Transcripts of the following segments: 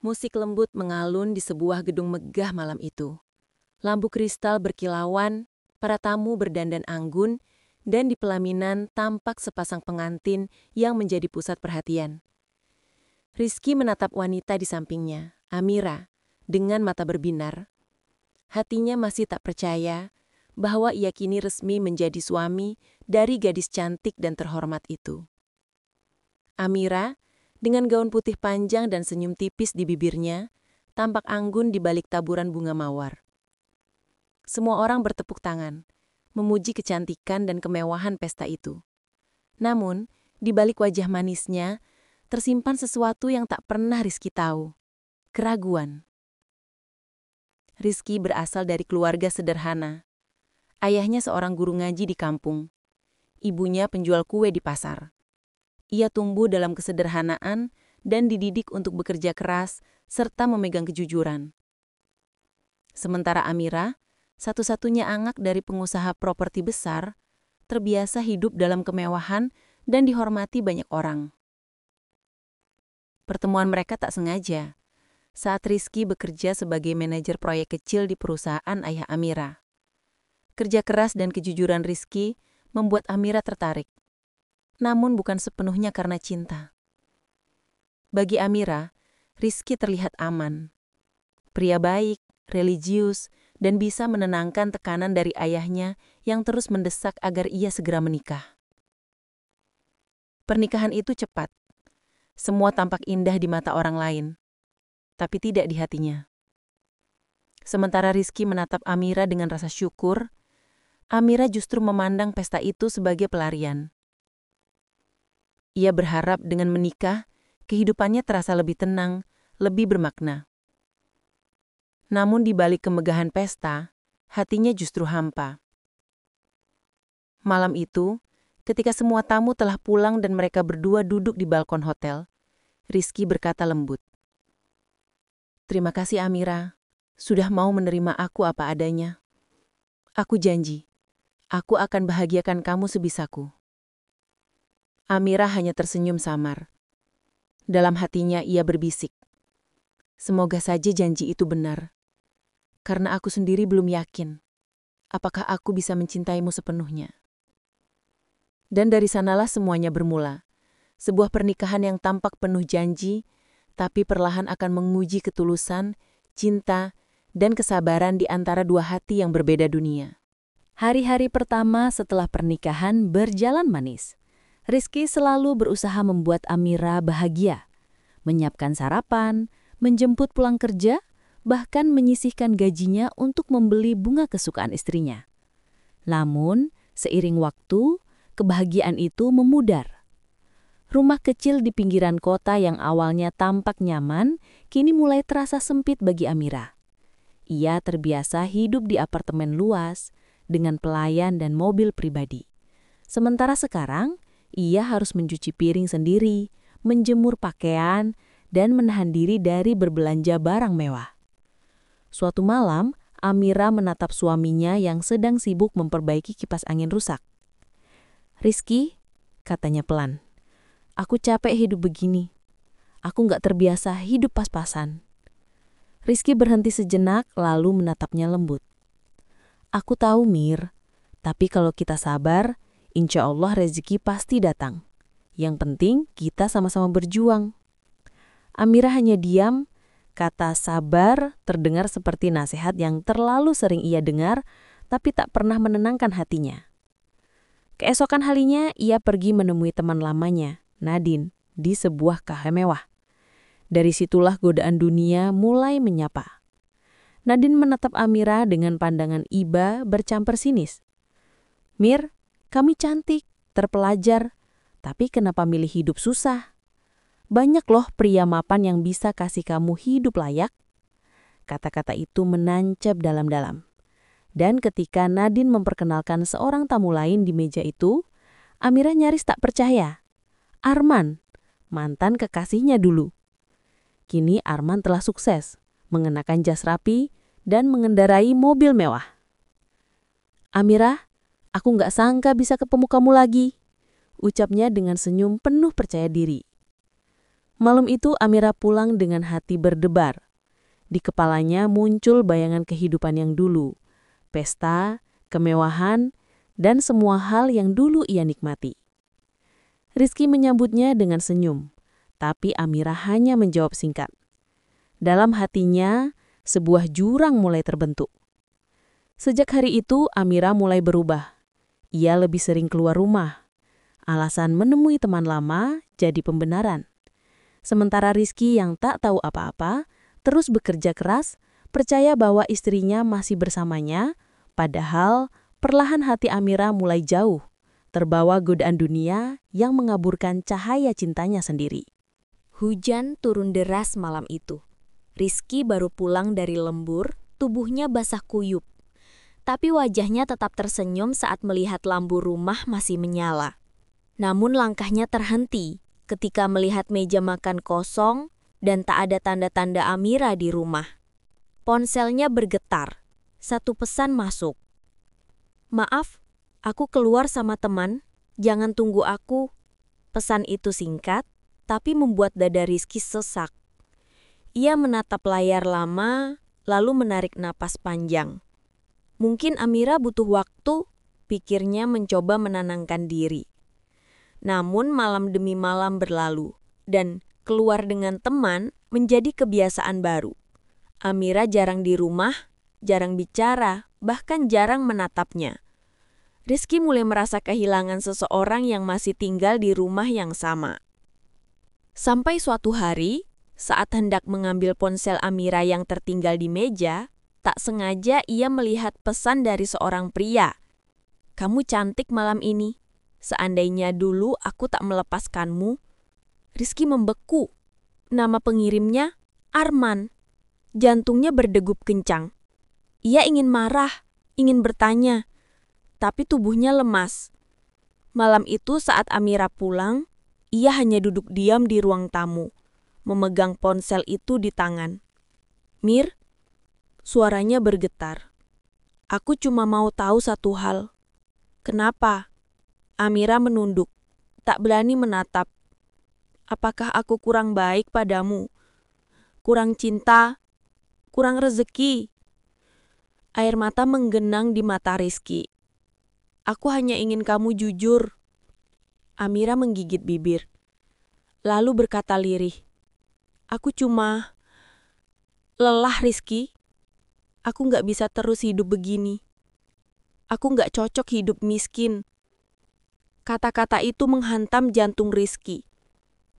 Musik lembut mengalun di sebuah gedung megah malam itu. Lampu kristal berkilauan, para tamu berdandan anggun, dan di pelaminan tampak sepasang pengantin yang menjadi pusat perhatian. Rizky menatap wanita di sampingnya, Amira, dengan mata berbinar. Hatinya masih tak percaya bahwa ia kini resmi menjadi suami dari gadis cantik dan terhormat itu. Amira, dengan gaun putih panjang dan senyum tipis di bibirnya, tampak anggun di balik taburan bunga mawar. Semua orang bertepuk tangan, memuji kecantikan dan kemewahan pesta itu. Namun, di balik wajah manisnya, tersimpan sesuatu yang tak pernah Rizky tahu. Keraguan. Rizky berasal dari keluarga sederhana. Ayahnya seorang guru ngaji di kampung. Ibunya penjual kue di pasar. Ia tumbuh dalam kesederhanaan dan dididik untuk bekerja keras serta memegang kejujuran. Sementara Amira, satu-satunya anak dari pengusaha properti besar, terbiasa hidup dalam kemewahan dan dihormati banyak orang. Pertemuan mereka tak sengaja, saat Rizky bekerja sebagai manajer proyek kecil di perusahaan ayah Amira. Kerja keras dan kejujuran Rizky membuat Amira tertarik. Namun bukan sepenuhnya karena cinta. Bagi Amira, Rizky terlihat aman. Pria baik, religius, dan bisa menenangkan tekanan dari ayahnya yang terus mendesak agar ia segera menikah. Pernikahan itu cepat. Semua tampak indah di mata orang lain, tapi tidak di hatinya. Sementara Rizky menatap Amira dengan rasa syukur, Amira justru memandang pesta itu sebagai pelarian. Ia berharap dengan menikah, kehidupannya terasa lebih tenang, lebih bermakna. Namun di balik kemegahan pesta, hatinya justru hampa. Malam itu, ketika semua tamu telah pulang dan mereka berdua duduk di balkon hotel, Rizky berkata lembut, "Terima kasih Amira, sudah mau menerima aku apa adanya. Aku janji, aku akan bahagiakan kamu sebisaku." Amira hanya tersenyum samar. Dalam hatinya ia berbisik, "Semoga saja janji itu benar. Karena aku sendiri belum yakin, apakah aku bisa mencintaimu sepenuhnya." Dan dari sanalah semuanya bermula. Sebuah pernikahan yang tampak penuh janji, tapi perlahan akan menguji ketulusan, cinta, dan kesabaran di antara dua hati yang berbeda dunia. Hari-hari pertama setelah pernikahan berjalan manis. Rizky selalu berusaha membuat Amira bahagia. Menyiapkan sarapan, menjemput pulang kerja, bahkan menyisihkan gajinya untuk membeli bunga kesukaan istrinya. Namun, seiring waktu, kebahagiaan itu memudar. Rumah kecil di pinggiran kota yang awalnya tampak nyaman, kini mulai terasa sempit bagi Amira. Ia terbiasa hidup di apartemen luas, dengan pelayan dan mobil pribadi. Sementara sekarang, ia harus mencuci piring sendiri, menjemur pakaian, dan menahan diri dari berbelanja barang mewah. Suatu malam, Amira menatap suaminya yang sedang sibuk memperbaiki kipas angin rusak. "Rizky," katanya pelan, "aku capek hidup begini. Aku nggak terbiasa hidup pas-pasan." Rizky berhenti sejenak lalu menatapnya lembut. "Aku tahu, Mir, tapi kalau kita sabar, insya Allah rezeki pasti datang. Yang penting kita sama-sama berjuang." Amira hanya diam. Kata sabar terdengar seperti nasihat yang terlalu sering ia dengar, tapi tak pernah menenangkan hatinya. Keesokan harinya, ia pergi menemui teman lamanya, Nadine, di sebuah kafe mewah. Dari situlah godaan dunia mulai menyapa. Nadine menatap Amira dengan pandangan iba bercampur sinis. "Mir, kami cantik, terpelajar, tapi kenapa milih hidup susah? Banyak loh pria mapan yang bisa kasih kamu hidup layak." Kata-kata itu menancap dalam-dalam. Dan ketika Nadine memperkenalkan seorang tamu lain di meja itu, Amira nyaris tak percaya. Arman, mantan kekasihnya dulu. Kini Arman telah sukses, mengenakan jas rapi, dan mengendarai mobil mewah. "Amira, aku nggak sangka bisa ketemu kamu lagi," ucapnya dengan senyum penuh percaya diri. Malam itu Amira pulang dengan hati berdebar. Di kepalanya muncul bayangan kehidupan yang dulu, pesta, kemewahan, dan semua hal yang dulu ia nikmati. Rizky menyambutnya dengan senyum, tapi Amira hanya menjawab singkat. Dalam hatinya, sebuah jurang mulai terbentuk. Sejak hari itu, Amira mulai berubah. Ia lebih sering keluar rumah. Alasan menemui teman lama jadi pembenaran. Sementara Rizky yang tak tahu apa-apa, terus bekerja keras, percaya bahwa istrinya masih bersamanya, padahal perlahan hati Amira mulai jauh, terbawa godaan dunia yang mengaburkan cahaya cintanya sendiri. Hujan turun deras malam itu. Rizky baru pulang dari lembur, tubuhnya basah kuyup. Tapi wajahnya tetap tersenyum saat melihat lampu rumah masih menyala. Namun langkahnya terhenti ketika melihat meja makan kosong dan tak ada tanda-tanda Amira di rumah. Ponselnya bergetar. Satu pesan masuk. "Maaf, aku keluar sama teman. Jangan tunggu aku." Pesan itu singkat, tapi membuat dada Rizky sesak. Ia menatap layar lama, lalu menarik napas panjang. Mungkin Amira butuh waktu, pikirnya mencoba menenangkan diri. Namun malam demi malam berlalu, dan keluar dengan teman menjadi kebiasaan baru. Amira jarang di rumah, jarang bicara, bahkan jarang menatapnya. Rizky mulai merasa kehilangan seseorang yang masih tinggal di rumah yang sama. Sampai suatu hari, saat hendak mengambil ponsel Amira yang tertinggal di meja, tak sengaja ia melihat pesan dari seorang pria. "Kamu cantik malam ini. Seandainya dulu aku tak melepaskanmu." Rizky membeku. Nama pengirimnya Arman. Jantungnya berdegup kencang. Ia ingin marah, ingin bertanya, tapi tubuhnya lemas. Malam itu saat Amira pulang, ia hanya duduk diam di ruang tamu, memegang ponsel itu di tangan. "Mir," suaranya bergetar. "Aku cuma mau tahu satu hal." "Kenapa?" Amira menunduk, tak berani menatap. "Apakah aku kurang baik padamu? Kurang cinta? Kurang rezeki?" Air mata menggenang di mata Rizky. "Aku hanya ingin kamu jujur." Amira menggigit bibir, lalu berkata lirih, "Aku cuma lelah, Rizky. Aku nggak bisa terus hidup begini. Aku nggak cocok hidup miskin." Kata-kata itu menghantam jantung Rizky.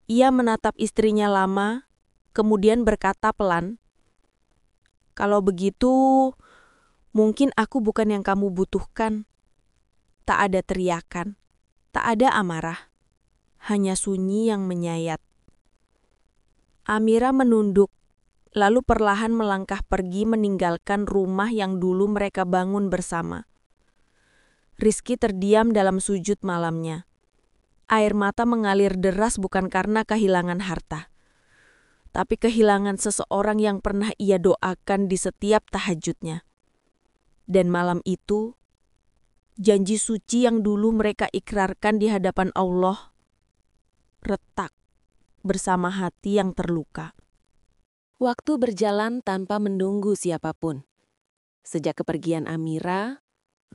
Ia menatap istrinya lama, kemudian berkata pelan, "Kalau begitu, mungkin aku bukan yang kamu butuhkan." Tak ada teriakan, tak ada amarah, hanya sunyi yang menyayat. Amira menunduk, lalu perlahan melangkah pergi meninggalkan rumah yang dulu mereka bangun bersama. Rizky terdiam dalam sujud malamnya. Air mata mengalir deras bukan karena kehilangan harta, tapi kehilangan seseorang yang pernah ia doakan di setiap tahajudnya. Dan malam itu, janji suci yang dulu mereka ikrarkan di hadapan Allah retak bersama hati yang terluka. Waktu berjalan tanpa menunggu siapapun. Sejak kepergian Amira,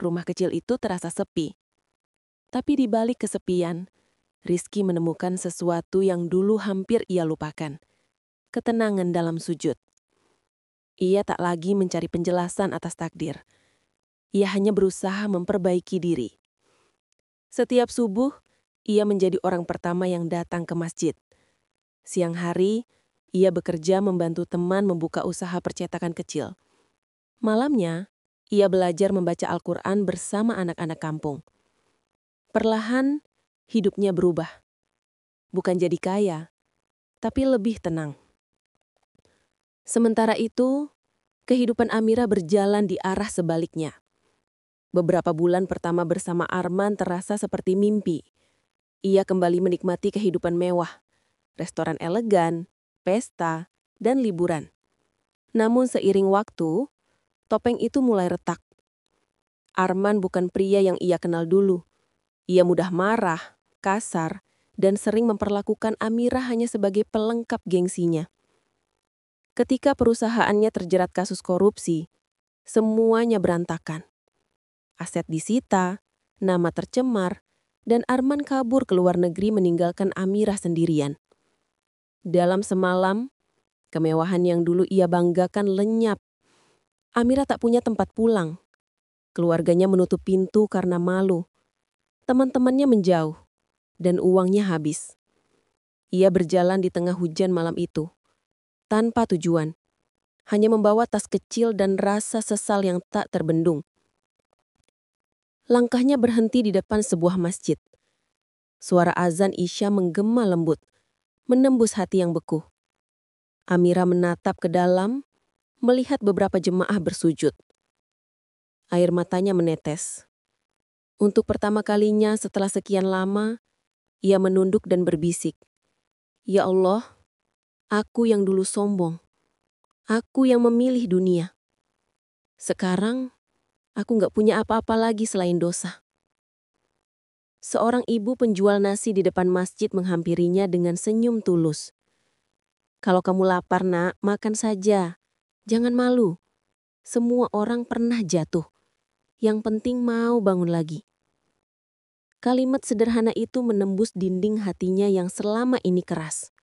rumah kecil itu terasa sepi. Tapi di balik kesepian, Rizky menemukan sesuatu yang dulu hampir ia lupakan. Ketenangan dalam sujud. Ia tak lagi mencari penjelasan atas takdir. Ia hanya berusaha memperbaiki diri. Setiap subuh, ia menjadi orang pertama yang datang ke masjid. Siang hari, ia bekerja membantu teman membuka usaha percetakan kecil. Malamnya, ia belajar membaca Al-Quran bersama anak-anak kampung. Perlahan, hidupnya berubah. Bukan jadi kaya, tapi lebih tenang. Sementara itu, kehidupan Amira berjalan di arah sebaliknya. Beberapa bulan pertama bersama Arman terasa seperti mimpi. Ia kembali menikmati kehidupan mewah, restoran elegan, pesta, dan liburan. Namun seiring waktu, topeng itu mulai retak. Arman bukan pria yang ia kenal dulu. Ia mudah marah, kasar, dan sering memperlakukan Amirah hanya sebagai pelengkap gengsinya. Ketika perusahaannya terjerat kasus korupsi, semuanya berantakan. Aset disita, nama tercemar, dan Arman kabur ke luar negeri meninggalkan Amirah sendirian. Dalam semalam, kemewahan yang dulu ia banggakan lenyap. Amirah tak punya tempat pulang. Keluarganya menutup pintu karena malu. Teman-temannya menjauh, dan uangnya habis. Ia berjalan di tengah hujan malam itu, tanpa tujuan. Hanya membawa tas kecil dan rasa sesal yang tak terbendung. Langkahnya berhenti di depan sebuah masjid. Suara azan Isya menggema lembut, menembus hati yang beku. Amirah menatap ke dalam, melihat beberapa jemaah bersujud. Air matanya menetes. Untuk pertama kalinya setelah sekian lama, ia menunduk dan berbisik, "Ya Allah, aku yang dulu sombong. Aku yang memilih dunia. Sekarang, aku gak punya apa-apa lagi selain dosa." Seorang ibu penjual nasi di depan masjid menghampirinya dengan senyum tulus. "Kalau kamu lapar, Nak, makan saja. Jangan malu. Semua orang pernah jatuh. Yang penting mau bangun lagi." Kalimat sederhana itu menembus dinding hatinya yang selama ini keras.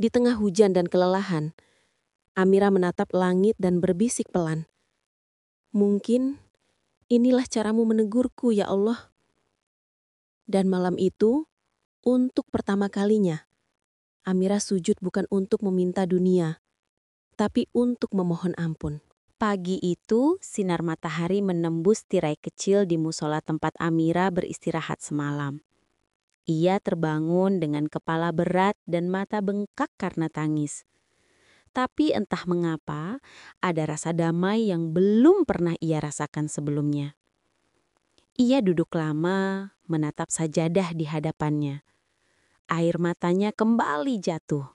Di tengah hujan dan kelelahan, Amirah menatap langit dan berbisik pelan, "Mungkin inilah caramu menegurku, ya Allah." Dan malam itu, untuk pertama kalinya, Amirah sujud bukan untuk meminta dunia, tapi untuk memohon ampun. Pagi itu, sinar matahari menembus tirai kecil di musola tempat Amirah beristirahat semalam. Ia terbangun dengan kepala berat dan mata bengkak karena tangis. Tapi entah mengapa, ada rasa damai yang belum pernah ia rasakan sebelumnya. Ia duduk lama, menatap sajadah di hadapannya. Air matanya kembali jatuh,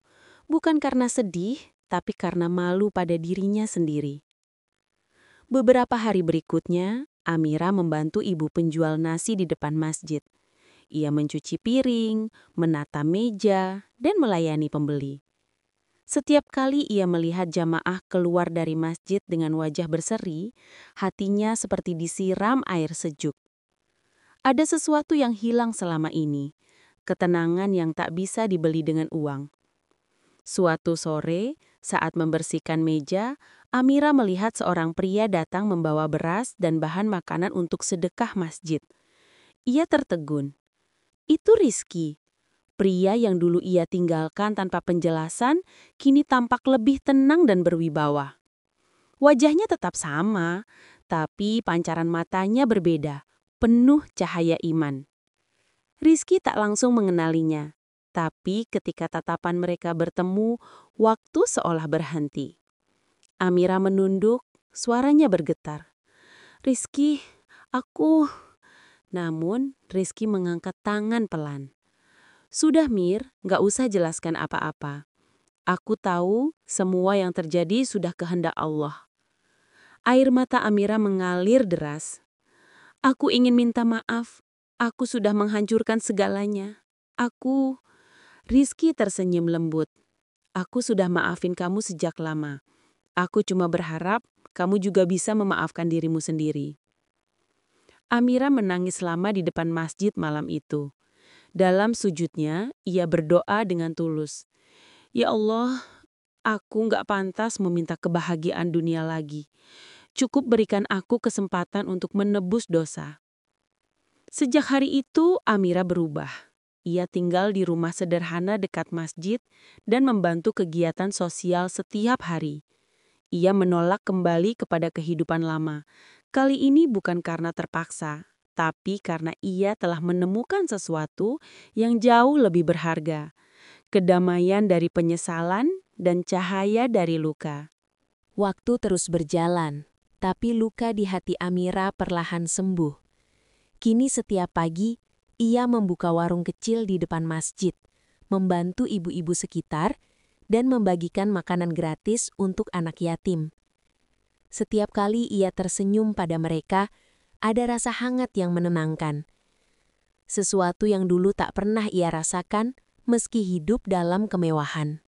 bukan karena sedih, tapi karena malu pada dirinya sendiri. Beberapa hari berikutnya, Amirah membantu ibu penjual nasi di depan masjid. Ia mencuci piring, menata meja, dan melayani pembeli. Setiap kali ia melihat jamaah keluar dari masjid dengan wajah berseri, hatinya seperti disiram air sejuk. Ada sesuatu yang hilang selama ini, ketenangan yang tak bisa dibeli dengan uang. Suatu sore, saat membersihkan meja, Amirah melihat seorang pria datang membawa beras dan bahan makanan untuk sedekah masjid. Ia tertegun. Itu Rizky. Pria yang dulu ia tinggalkan tanpa penjelasan, kini tampak lebih tenang dan berwibawa. Wajahnya tetap sama, tapi pancaran matanya berbeda, penuh cahaya iman. Rizky tak langsung mengenalinya, tapi ketika tatapan mereka bertemu, waktu seolah berhenti. Amirah menunduk, suaranya bergetar. "Rizky, aku..." Namun, Rizky mengangkat tangan pelan. "Sudah Mir, gak usah jelaskan apa-apa. Aku tahu semua yang terjadi sudah kehendak Allah." Air mata Amirah mengalir deras. "Aku ingin minta maaf. Aku sudah menghancurkan segalanya. Aku..." Rizky tersenyum lembut. "Aku sudah maafin kamu sejak lama. Aku cuma berharap kamu juga bisa memaafkan dirimu sendiri." Amirah menangis lama di depan masjid malam itu. Dalam sujudnya, ia berdoa dengan tulus. "Ya Allah, aku gak pantas meminta kebahagiaan dunia lagi. Cukup berikan aku kesempatan untuk menebus dosa." Sejak hari itu, Amirah berubah. Ia tinggal di rumah sederhana dekat masjid dan membantu kegiatan sosial setiap hari. Ia menolak kembali kepada kehidupan lama. Kali ini bukan karena terpaksa, tapi karena ia telah menemukan sesuatu yang jauh lebih berharga. Kedamaian dari penyesalan dan cahaya dari luka. Waktu terus berjalan, tapi luka di hati Amirah perlahan sembuh. Kini setiap pagi, ia membuka warung kecil di depan masjid, membantu ibu-ibu sekitar, dan membagikan makanan gratis untuk anak yatim. Setiap kali ia tersenyum pada mereka, ada rasa hangat yang menenangkan. sesuatu yang dulu tak pernah ia rasakan meski hidup dalam kemewahan.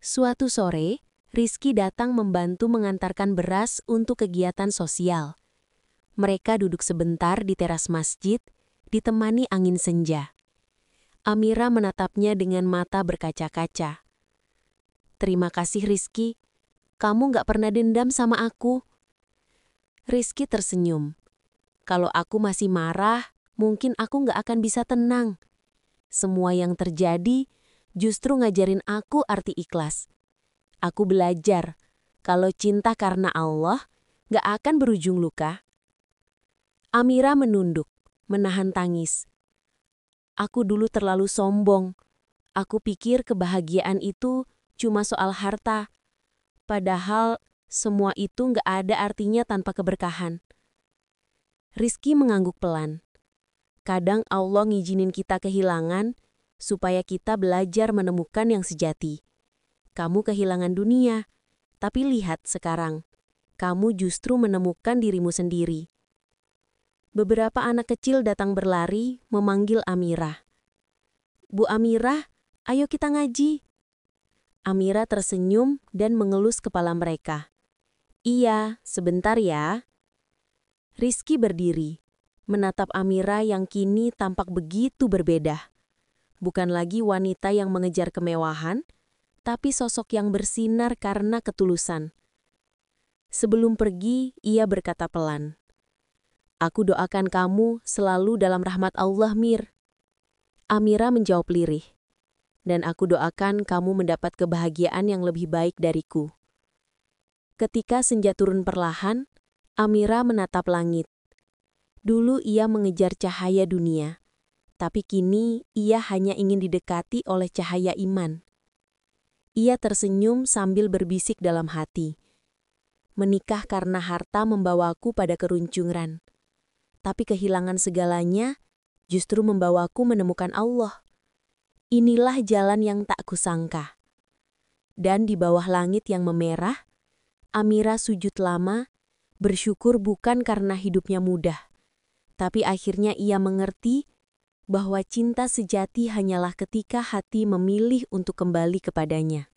Suatu sore, Rizky datang membantu mengantarkan beras untuk kegiatan sosial. Mereka duduk sebentar di teras masjid, ditemani angin senja. Amira menatapnya dengan mata berkaca-kaca. "Terima kasih Rizky, kamu gak pernah dendam sama aku." Rizky tersenyum. "Kalau aku masih marah, mungkin aku gak akan bisa tenang. Semua yang terjadi justru ngajarin aku arti ikhlas. Aku belajar, kalau cinta karena Allah gak akan berujung luka." Amira menunduk, menahan tangis. "Aku dulu terlalu sombong. Aku pikir kebahagiaan itu cuma soal harta. Padahal semua itu gak ada artinya tanpa keberkahan." Rizky mengangguk pelan. Kadang Allah ngizinin kita kehilangan supaya kita belajar menemukan yang sejati. Kamu kehilangan dunia, tapi lihat sekarang, kamu justru menemukan dirimu sendiri. Beberapa anak kecil datang berlari memanggil Amira. "Bu Amira, ayo kita ngaji." Amira tersenyum dan mengelus kepala mereka. "Iya, sebentar ya." Rizky berdiri, menatap Amira yang kini tampak begitu berbeda. Bukan lagi wanita yang mengejar kemewahan, tapi sosok yang bersinar karena ketulusan. Sebelum pergi, ia berkata pelan, "Aku doakan kamu selalu dalam rahmat Allah, Mir." Amira menjawab lirih, "Dan aku doakan kamu mendapat kebahagiaan yang lebih baik dariku." Ketika senja turun perlahan, Amira menatap langit. Dulu ia mengejar cahaya dunia, tapi kini ia hanya ingin didekati oleh cahaya iman. Ia tersenyum sambil berbisik dalam hati, "Menikah karena harta membawaku pada keruncuran. Tapi kehilangan segalanya justru membawaku menemukan Allah. Inilah jalan yang tak kusangka." Dan di bawah langit yang memerah, Amira sujud lama, bersyukur bukan karena hidupnya mudah, tapi akhirnya ia mengerti bahwa cinta sejati hanyalah ketika hati memilih untuk kembali kepadanya.